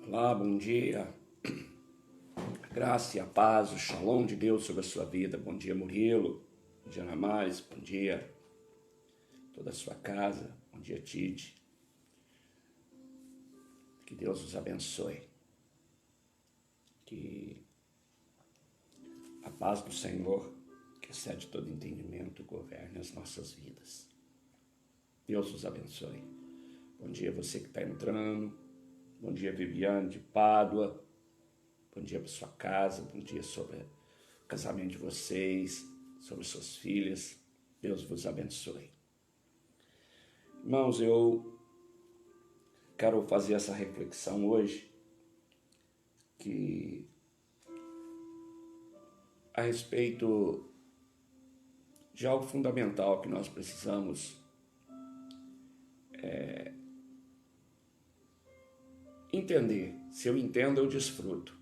Olá, bom dia. Graça e a paz, o shalom de Deus sobre a sua vida. Bom dia, Murilo. Bom dia, Namais. Bom dia, toda a sua casa. Bom dia, Tite. Que Deus os abençoe. Que a paz do Senhor, que excede todo entendimento, governe as nossas vidas. Deus os abençoe. Bom dia, você que está entrando. Bom dia, Viviane de Pádua. Bom dia para sua casa. Bom dia sobre o casamento de vocês, sobre suas filhas. Deus vos abençoe. Irmãos, eu quero fazer essa reflexão hoje a respeito de algo fundamental que nós precisamos entender. Se eu entendo, eu desfruto.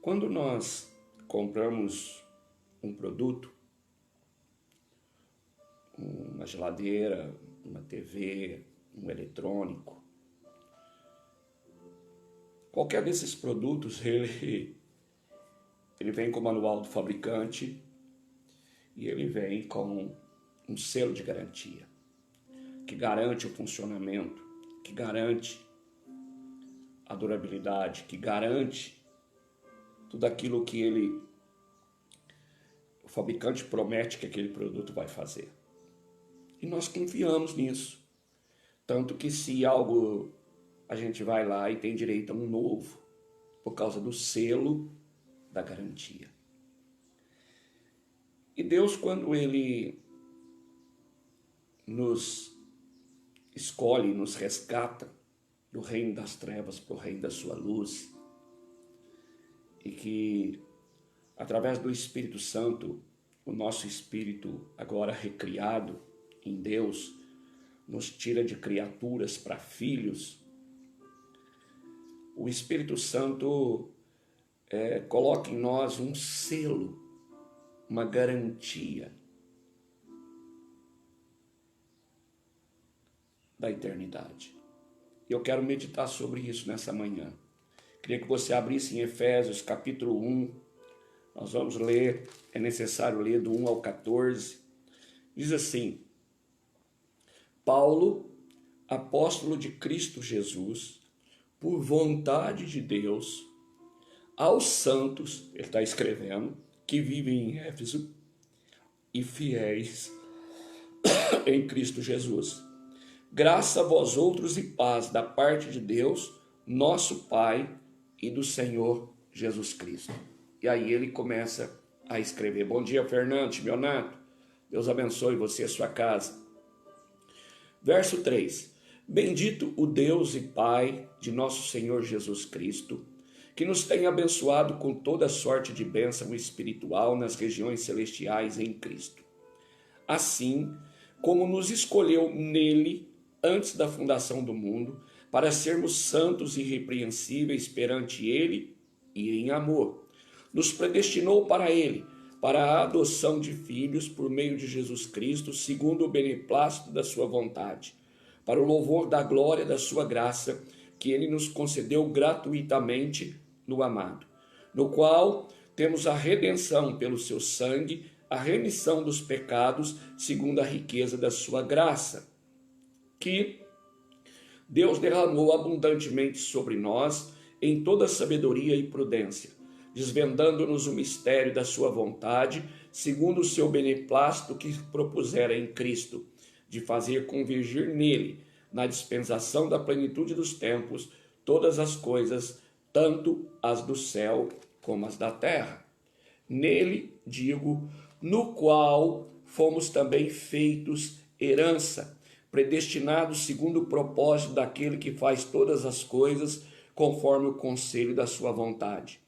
Quando nós compramos um produto, uma geladeira, uma TV, um eletrônico, qualquer desses produtos, ele vem com o manual do fabricante e ele vem com um selo de garantia, que garante o funcionamento, que garante a durabilidade, que garante tudo aquilo que o fabricante promete que aquele produto vai fazer. E nós confiamos nisso. Tanto que se algo a gente vai lá e tem direito a um novo, por causa do selo da garantia. E Deus, quando Ele nos escolhe, nos resgata do reino das trevas para o reino da sua luz, e que através do Espírito Santo, o nosso espírito agora recriado em Deus, nos tira de criaturas para filhos, o Espírito Santo coloca em nós um selo, uma garantia da eternidade. Eu quero meditar sobre isso nessa manhã. Queria que você abrisse em Efésios capítulo 1. Nós vamos ler, é necessário ler do 1 ao 14. Diz assim: Paulo, apóstolo de Cristo Jesus, por vontade de Deus, aos santos, ele está escrevendo, que vivem em Éfeso e fiéis em Cristo Jesus. Graça a vós outros e paz da parte de Deus, nosso Pai, e do Senhor Jesus Cristo. E aí ele começa a escrever. Bom dia, Fernando, Mionato. Deus abençoe você e sua casa. Verso 3. Bendito o Deus e Pai de nosso Senhor Jesus Cristo, que nos tem abençoado com toda sorte de bênção espiritual nas regiões celestiais em Cristo. Assim como nos escolheu nele antes da fundação do mundo, para sermos santos e irrepreensíveis perante ele e em amor. Nos predestinou para ele, para a adoção de filhos por meio de Jesus Cristo, segundo o beneplácito da sua vontade, para o louvor da glória da sua graça, que ele nos concedeu gratuitamente no amado, no qual temos a redenção pelo seu sangue, a remissão dos pecados, segundo a riqueza da sua graça, que Deus derramou abundantemente sobre nós em toda sabedoria e prudência, desvendando-nos o mistério da sua vontade, segundo o seu beneplácito que propusera em Cristo, de fazer convergir nele, na dispensação da plenitude dos tempos, todas as coisas, tanto as do céu como as da terra. Nele, digo, no qual fomos também feitos herança, predestinados segundo o propósito daquele que faz todas as coisas conforme o conselho da sua vontade,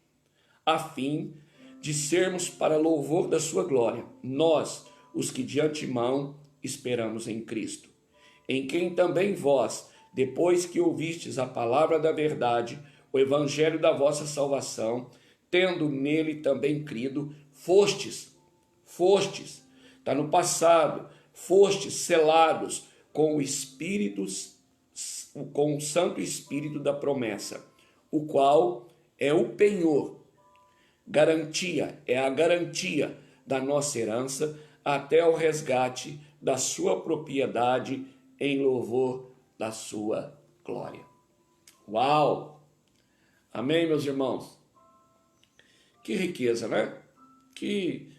a fim de sermos para louvor da sua glória, nós, os que de antemão esperamos em Cristo, em quem também vós, depois que ouvistes a palavra da verdade, o evangelho da vossa salvação, tendo nele também crido, fostes, está no passado, fostes selados com o Espírito, com o Santo Espírito da promessa, o qual é o penhor, garantia, é a garantia da nossa herança até o resgate da sua propriedade em louvor da sua glória. Uau! Amém, meus irmãos? Que riqueza, né? Que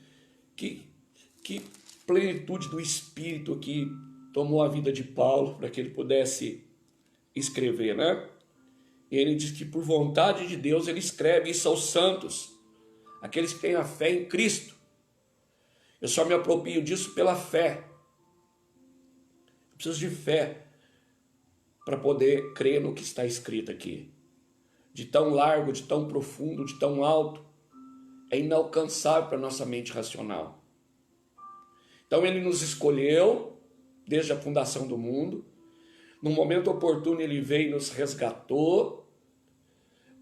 plenitude do Espírito que tomou a vida de Paulo para que ele pudesse escrever, né? Ele diz que por vontade de Deus ele escreve isso aos santos, aqueles que têm a fé em Cristo. Eu só me aproprio disso pela fé. Eu preciso de fé para poder crer no que está escrito aqui. De tão largo, de tão profundo, de tão alto, é inalcançável para a nossa mente racional. Então ele nos escolheu desde a fundação do mundo. No momento oportuno ele veio e nos resgatou,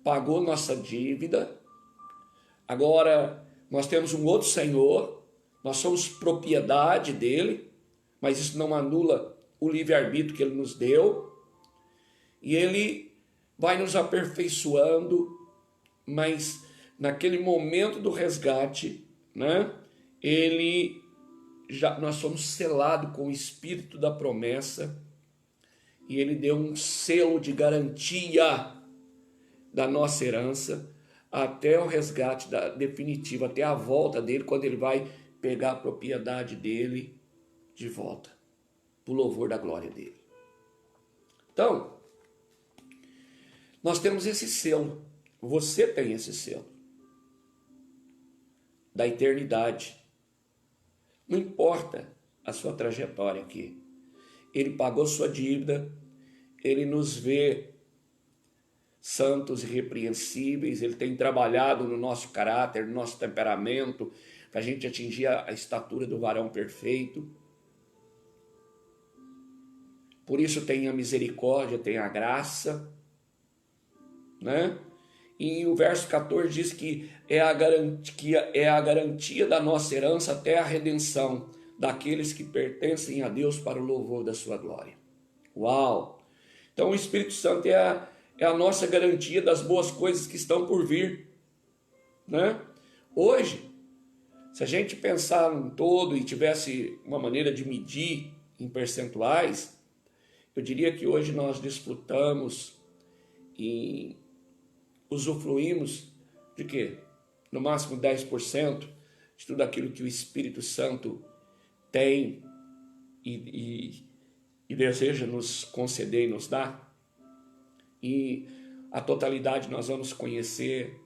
pagou nossa dívida. Agora nós temos um outro Senhor, nós somos propriedade dele, mas isso não anula o livre-arbítrio que ele nos deu. E ele vai nos aperfeiçoando, mas naquele momento do resgate, né, nós somos selados com o Espírito da promessa, e ele deu um selo de garantia da nossa herança até o resgate definitivo, até a volta dele, quando ele vai pegar a propriedade dele de volta, para o louvor da glória dele. Então, nós temos esse selo, você tem esse selo, da eternidade. Não importa a sua trajetória aqui, ele pagou sua dívida, ele nos vê santos e irrepreensíveis, ele tem trabalhado no nosso caráter, no nosso temperamento, para a gente atingir a estatura do varão perfeito. Por isso tem a misericórdia, tem a graça, né? E o verso 14 diz que é a garantia da nossa herança até a redenção daqueles que pertencem a Deus para o louvor da sua glória. Uau! Então o Espírito Santo é a nossa garantia das boas coisas que estão por vir, né? Hoje, se a gente pensar num todo e tivesse uma maneira de medir em percentuais, eu diria que hoje nós desfrutamos e usufruímos de quê? No máximo 10% de tudo aquilo que o Espírito Santo tem e deseja nos conceder e nos dar. E a totalidade nós vamos conhecer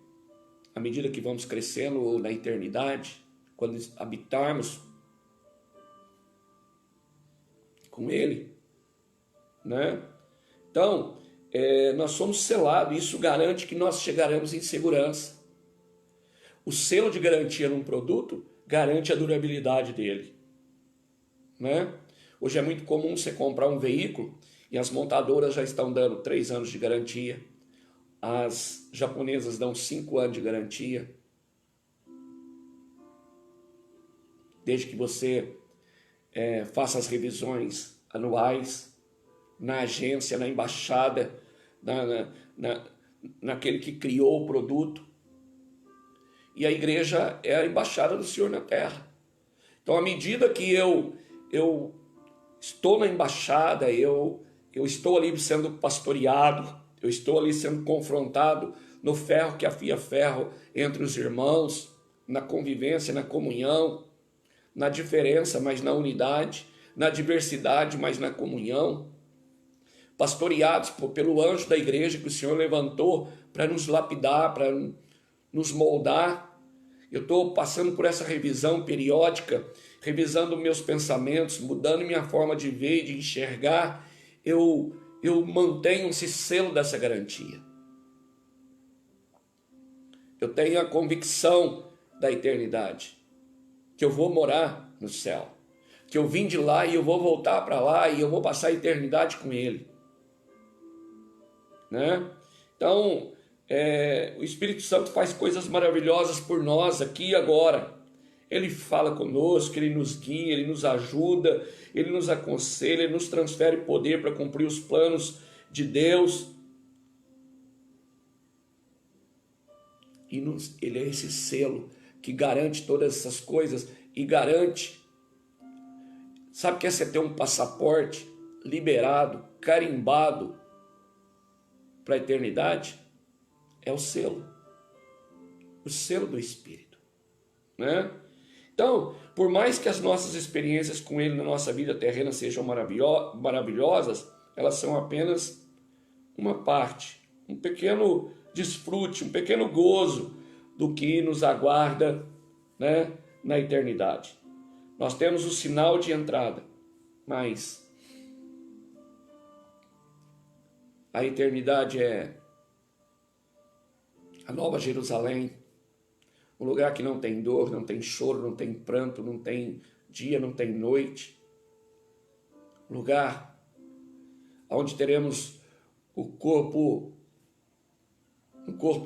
à medida que vamos crescendo na eternidade, quando habitarmos com Ele, né? Então, nós somos selados, isso garante que nós chegaremos em segurança. O selo de garantia num produto garante a durabilidade dele, né? Hoje é muito comum você comprar um veículo e as montadoras já estão dando 3 anos de garantia, as japonesas dão 5 anos de garantia, desde que você faça as revisões anuais na agência, na embaixada, naquele que criou o produto. E a igreja é a embaixada do Senhor na terra. Então, à medida que eu estou na embaixada, eu estou ali sendo pastoreado, eu estou ali sendo confrontado no ferro que afia ferro entre os irmãos, na convivência, na comunhão, na diferença, mas na unidade, na diversidade, mas na comunhão, pastoreados pelo anjo da igreja que o Senhor levantou para nos lapidar, para nos moldar. Eu estou passando por essa revisão periódica, revisando meus pensamentos, mudando minha forma de ver e de enxergar. Eu mantenho esse selo dessa garantia. Eu tenho a convicção da eternidade, que eu vou morar no céu, que eu vim de lá e eu vou voltar para lá e eu vou passar a eternidade com Ele, né? Então, o Espírito Santo faz coisas maravilhosas por nós aqui e agora. Ele fala conosco, Ele nos guia, Ele nos ajuda, Ele nos aconselha, Ele nos transfere poder para cumprir os planos de Deus. E ele é esse selo que garante todas essas coisas e garante. Sabe o que é você ter um passaporte liberado, carimbado para a eternidade? É o selo do Espírito, né? Então, por mais que as nossas experiências com Ele na nossa vida terrena sejam maravilhosas, elas são apenas uma parte, um pequeno desfrute, um pequeno gozo do que nos aguarda, né, na eternidade. Nós temos o sinal de entrada, mas a eternidade é a Nova Jerusalém, um lugar que não tem dor, não tem choro, não tem pranto, não tem dia, não tem noite. Um lugar onde teremos um corpo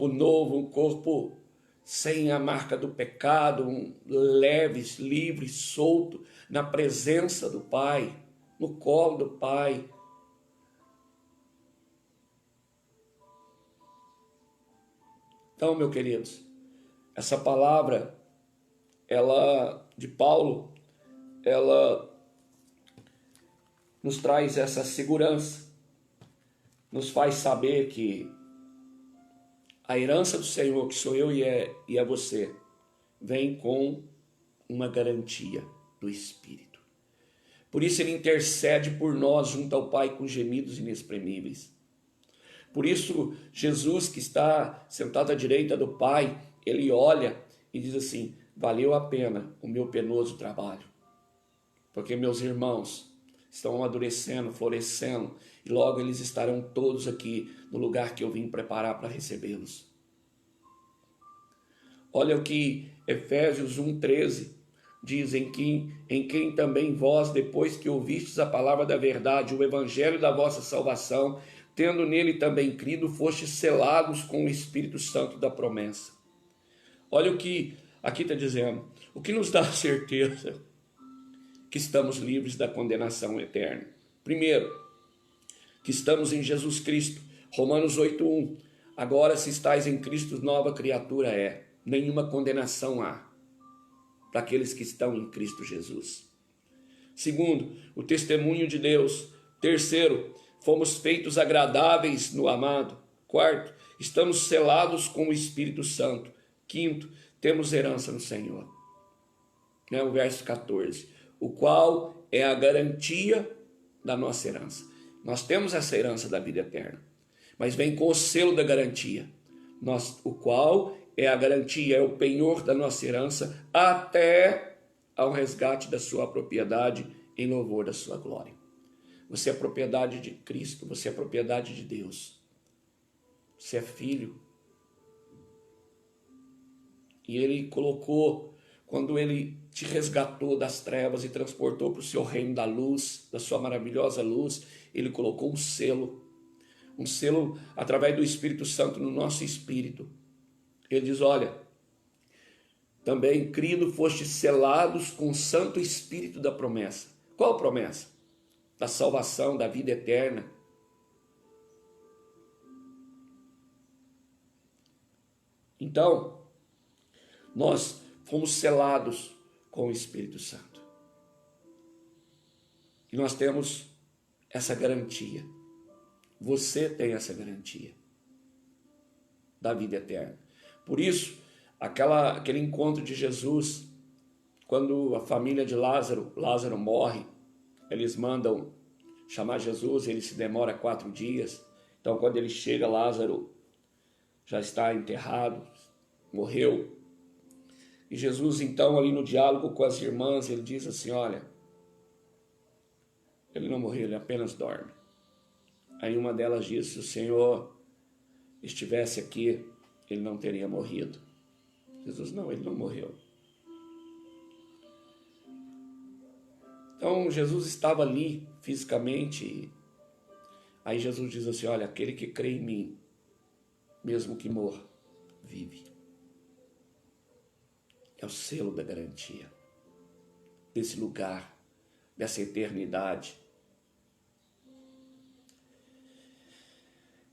novo, um corpo sem a marca do pecado, leve, livre, solto, na presença do Pai, no colo do Pai. Então, meus queridos, essa palavra, de Paulo, ela nos traz essa segurança, nos faz saber que a herança do Senhor, que sou eu e é você, vem com uma garantia do Espírito. Por isso ele intercede por nós junto ao Pai com gemidos inexprimíveis. Por isso, Jesus, que está sentado à direita do Pai, ele olha e diz assim: valeu a pena o meu penoso trabalho, porque meus irmãos estão amadurecendo, florescendo, e logo eles estarão todos aqui no lugar que eu vim preparar para recebê-los. Olha o que Efésios 1,13 diz: em quem também vós, depois que ouvistes a palavra da verdade, o evangelho da vossa salvação, tendo nele também crido, fostes selados com o Espírito Santo da promessa. Olha o que aqui está dizendo, o que nos dá a certeza que estamos livres da condenação eterna. Primeiro, que estamos em Jesus Cristo. Romanos 8,1. Agora, se estáis em Cristo, nova criatura é. Nenhuma condenação há para aqueles que estão em Cristo Jesus. Segundo, o testemunho de Deus. Terceiro, fomos feitos agradáveis no amado. Quarto, estamos selados com o Espírito Santo. Quinto, temos herança no Senhor. O verso 14. O qual é a garantia da nossa herança. Nós temos essa herança da vida eterna, mas vem com o selo da garantia. O qual é a garantia, é o penhor da nossa herança até ao resgate da sua propriedade em louvor da sua glória. Você é propriedade de Cristo, você é propriedade de Deus. Você é filho. E Ele colocou, quando Ele te resgatou das trevas e transportou para o seu reino da luz, da sua maravilhosa luz, Ele colocou um selo através do Espírito Santo no nosso espírito. Ele diz: olha, também crido fostes selados com o Santo Espírito da promessa. Qual promessa? Da salvação, da vida eterna. Então, nós fomos selados com o Espírito Santo. E nós temos essa garantia. Você tem essa garantia da vida eterna. Por isso, aquele encontro de Jesus, quando a família de Lázaro morre, eles mandam chamar Jesus, ele se demora 4 dias. Então, quando ele chega, Lázaro já está enterrado, morreu. E Jesus, então, ali no diálogo com as irmãs, ele diz assim: olha, ele não morreu, ele apenas dorme. Aí uma delas disse: se o Senhor estivesse aqui, ele não teria morrido. Jesus: não, ele não morreu. Então, Jesus estava ali fisicamente. Aí Jesus diz assim: olha, aquele que crê em mim, mesmo que morra, vive. É o selo da garantia desse lugar, dessa eternidade.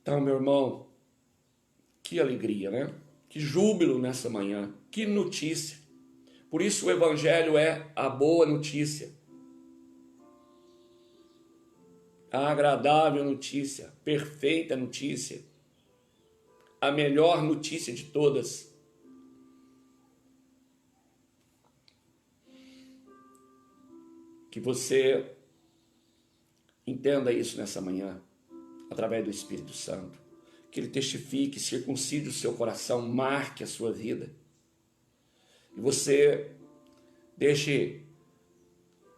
Então, meu irmão, que alegria, né? Que júbilo nessa manhã, que notícia. Por isso o Evangelho é a boa notícia, a agradável notícia, perfeita notícia, a melhor notícia de todas. Que você entenda isso nessa manhã, através do Espírito Santo. Que ele testifique, circuncide o seu coração, marque a sua vida. E você deixe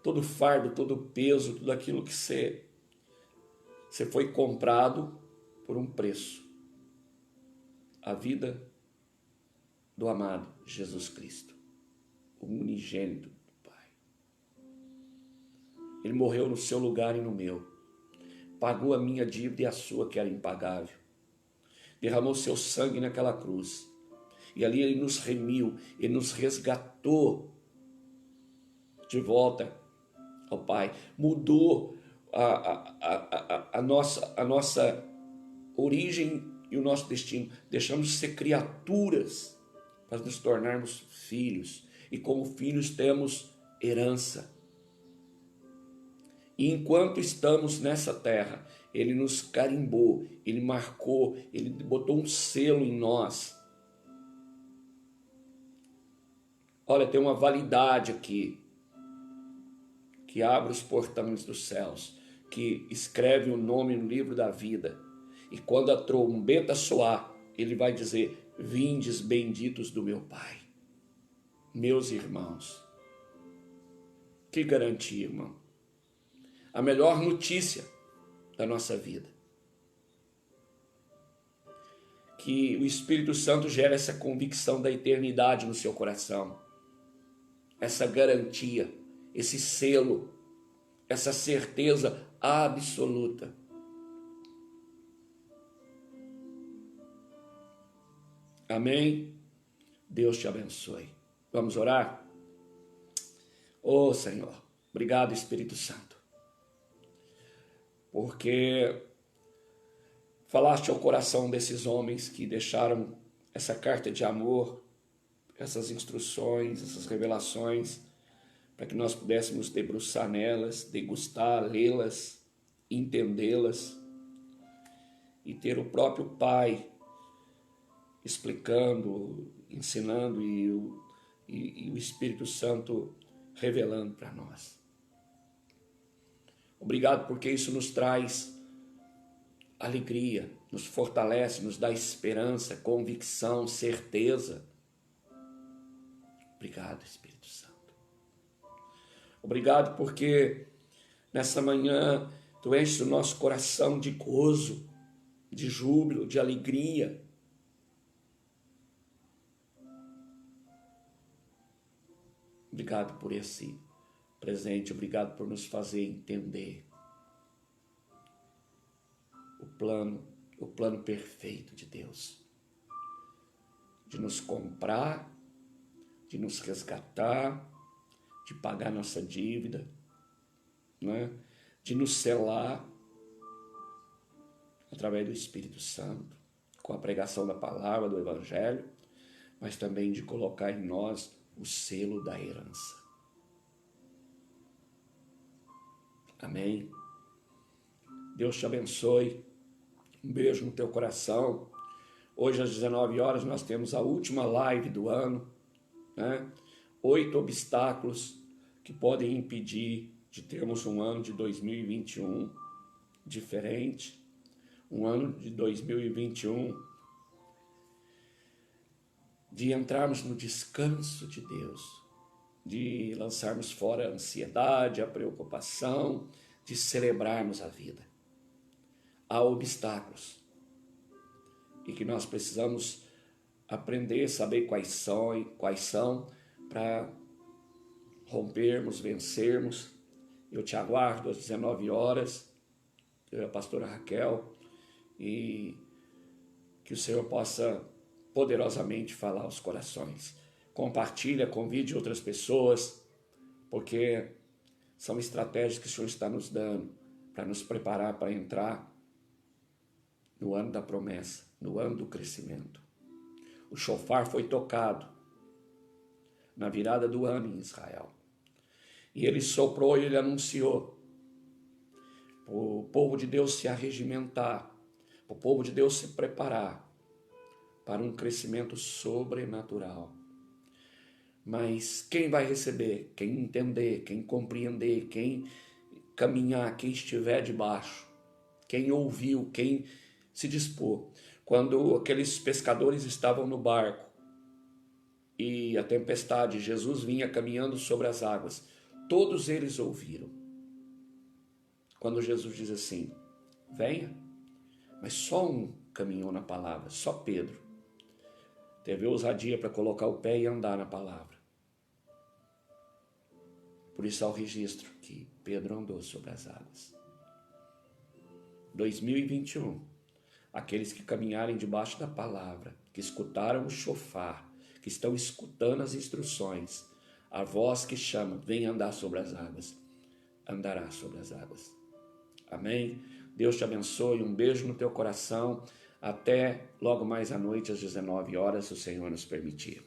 todo o fardo, todo o peso, tudo aquilo que você foi comprado por um preço. A vida do amado Jesus Cristo, o unigênito do Pai. Ele morreu no seu lugar e no meu. Pagou a minha dívida e a sua, que era impagável. Derramou seu sangue naquela cruz. E ali ele nos remiu, ele nos resgatou de volta ao Pai. Mudou a nossa origem e o nosso destino. Deixamos de ser criaturas para nos tornarmos filhos. E como filhos temos herança. E enquanto estamos nessa terra, ele nos carimbou, ele marcou, ele botou um selo em nós. Olha, tem uma validade aqui, que abre os portões dos céus, que escreve o nome no livro da vida. E quando a trombeta soar, ele vai dizer: vindes benditos do meu Pai. Meus irmãos, que garantia, irmão. A melhor notícia da nossa vida. Que o Espírito Santo gera essa convicção da eternidade no seu coração. Essa garantia, esse selo, essa certeza absoluta. Amém? Deus te abençoe. Vamos orar? Ô Senhor, obrigado Espírito Santo. Porque falaste ao coração desses homens que deixaram essa carta de amor, essas instruções, essas revelações, para que nós pudéssemos debruçar nelas, degustar, lê-las, entendê-las e ter o próprio Pai explicando, ensinando e o Espírito Santo revelando para nós. Obrigado porque isso nos traz alegria, nos fortalece, nos dá esperança, convicção, certeza. Obrigado, Espírito Santo. Obrigado porque nessa manhã tu enches o nosso coração de gozo, de júbilo, de alegria. Obrigado por esse presente, obrigado por nos fazer entender o plano perfeito de Deus, de nos comprar, de nos resgatar, de pagar nossa dívida, né? De nos selar através do Espírito Santo, com a pregação da palavra, do Evangelho, mas também de colocar em nós o selo da herança. Amém? Deus te abençoe. Um beijo no teu coração. Hoje às 19 horas nós temos a última live do ano, né? 8 obstáculos que podem impedir de termos um ano de 2021 diferente. Um ano de 2021 de entrarmos no descanso de Deus, de lançarmos fora a ansiedade, a preocupação, de celebrarmos a vida. Há obstáculos e que nós precisamos aprender, saber quais são para rompermos, vencermos. Eu te aguardo às 19 horas, eu e a pastora Raquel, e que o Senhor possa poderosamente falar aos corações. Compartilha, convide outras pessoas, porque são estratégias que o Senhor está nos dando para nos preparar para entrar no ano da promessa, no ano do crescimento. O chofar foi tocado na virada do ano em Israel. E ele soprou e ele anunciou o povo de Deus se arregimentar, o povo de Deus se preparar para um crescimento sobrenatural. Mas quem vai receber? Quem entender, quem compreender, quem caminhar, quem estiver debaixo, quem ouviu, quem se dispor. Quando aqueles pescadores estavam no barco e a tempestade, Jesus vinha caminhando sobre as águas, todos eles ouviram. Quando Jesus diz assim, venha, mas só um caminhou na palavra, só Pedro. Teve ousadia para colocar o pé e andar na palavra. Por isso há o registro que Pedro andou sobre as águas. 2021, aqueles que caminharem debaixo da palavra, que escutaram o chofar, que estão escutando as instruções, a voz que chama, vem andar sobre as águas, andará sobre as águas. Amém? Deus te abençoe, um beijo no teu coração, até logo mais à noite às 19 horas, se o Senhor nos permitir.